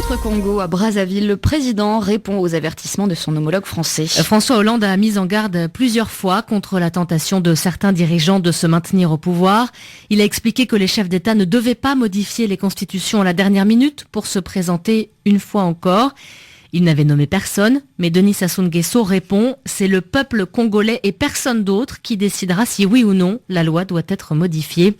l'autre Congo, à Brazzaville, le président répond aux avertissements de son homologue français. François Hollande a mis en garde plusieurs fois contre la tentation de certains dirigeants de se maintenir au pouvoir. Il a expliqué que les chefs d'État ne devaient pas modifier les constitutions à la dernière minute pour se présenter une fois encore. Il n'avait nommé personne, mais Denis Sassou Nguesso répond « C'est le peuple congolais et personne d'autre qui décidera si oui ou non la loi doit être modifiée ».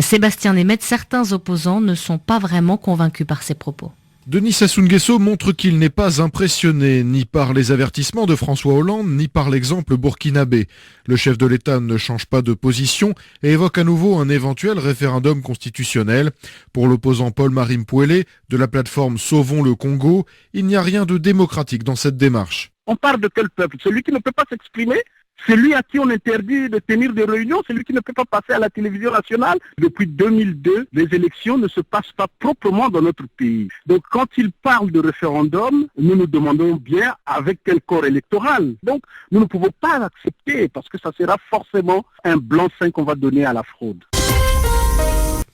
Sébastien Nemeth, certains opposants ne sont pas vraiment convaincus par ses propos. Denis Sassou Nguesso montre qu'il n'est pas impressionné ni par les avertissements de François Hollande ni par l'exemple burkinabé. Le chef de l'État ne change pas de position et évoque à nouveau un éventuel référendum constitutionnel. Pour l'opposant Paul-Marie Mpouélé de la plateforme Sauvons le Congo, il n'y a rien de démocratique dans cette démarche. On parle de quel peuple? Celui qui ne peut pas s'exprimer? Celui à qui on interdit de tenir des réunions, celui qui ne peut pas passer à la télévision nationale. Depuis 2002, les élections ne se passent pas proprement dans notre pays. Donc quand il parle de référendum, nous nous demandons bien avec quel corps électoral. Donc nous ne pouvons pas l'accepter parce que ça sera forcément un blanc-seing qu'on va donner à la fraude.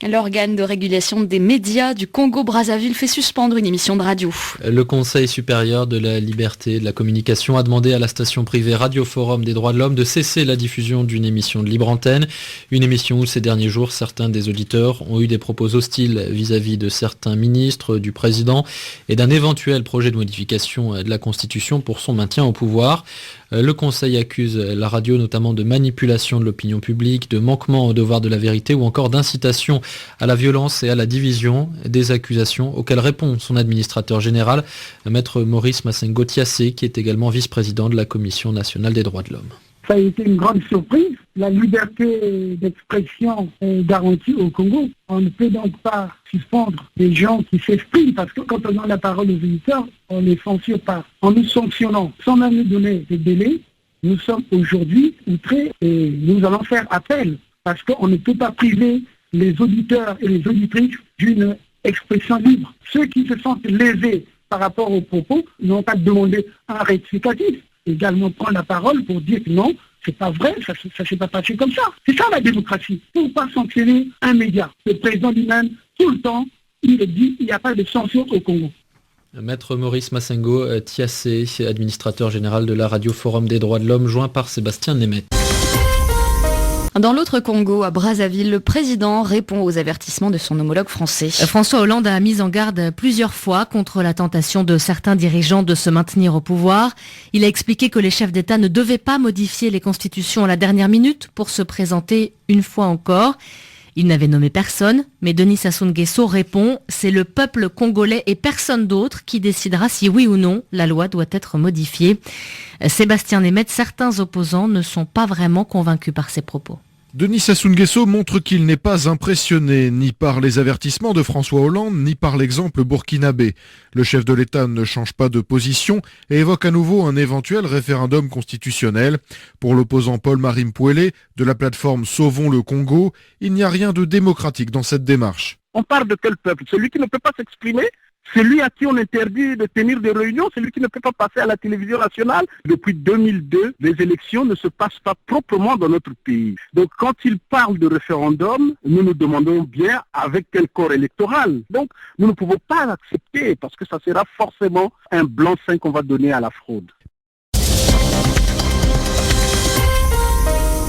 L'organe de régulation des médias du Congo-Brazzaville fait suspendre une émission de radio. Le Conseil supérieur de la liberté et de la communication a demandé à la station privée Radio Forum des droits de l'homme de cesser la diffusion d'une émission de libre antenne. Une émission où ces derniers jours, certains des auditeurs ont eu des propos hostiles vis-à-vis de certains ministres, du président et d'un éventuel projet de modification de la Constitution pour son maintien au pouvoir. Le Conseil accuse la radio notamment de manipulation de l'opinion publique, de manquement au devoir de la vérité ou encore d'incitation à la violence et à la division, des accusations auxquelles répond son administrateur général, Maître Maurice Massengo Thiassé, qui est également vice-président de la Commission nationale des droits de l'homme. Ça a été une grande surprise. La liberté d'expression est garantie au Congo. On ne peut donc pas suspendre les gens qui s'expriment parce que quand on donne la parole aux auditeurs, on ne les censure pas. En nous sanctionnant, sans même nous donner des délais, nous sommes aujourd'hui outrés et nous allons faire appel parce qu'on ne peut pas priver les auditeurs et les auditrices d'une expression libre. Ceux qui se sentent lésés par rapport aux propos n'ont pas demandé un rectificatif. Également prendre la parole pour dire que non, c'est pas vrai, ça s'est pas passé comme ça. C'est ça la démocratie. Pour ne pas sanctionner un média. Le président lui-même, tout le temps, il dit qu'il n'y a pas de censure au Congo. Maître Maurice Massengo Thiassé, administrateur général de la Radio Forum des droits de l'homme, joint par Sébastien Nemeth. Dans l'autre Congo, à Brazzaville, le président répond aux avertissements de son homologue français. François Hollande a mis en garde plusieurs fois contre la tentation de certains dirigeants de se maintenir au pouvoir. Il a expliqué que les chefs d'État ne devaient pas modifier les constitutions à la dernière minute pour se présenter une fois encore. Il n'avait nommé personne, mais Denis Sassou Nguesso répond « C'est le peuple congolais et personne d'autre qui décidera si oui ou non la loi doit être modifiée ». Sébastien Nemeth, certains opposants ne sont pas vraiment convaincus par ses propos. Denis Sassou Nguesso montre qu'il n'est pas impressionné ni par les avertissements de François Hollande ni par l'exemple burkinabé. Le chef de l'État ne change pas de position et évoque à nouveau un éventuel référendum constitutionnel. Pour l'opposant Paul-Marie Mpouélé de la plateforme Sauvons le Congo, il n'y a rien de démocratique dans cette démarche. On parle de quel peuple? Celui qui ne peut pas s'exprimer? Celui à qui on interdit de tenir des réunions, celui qui ne peut pas passer à la télévision nationale. Depuis 2002, les élections ne se passent pas proprement dans notre pays. Donc quand il parle de référendum, nous nous demandons bien avec quel corps électoral. Donc nous ne pouvons pas l'accepter parce que ça sera forcément un blanc-seing qu'on va donner à la fraude.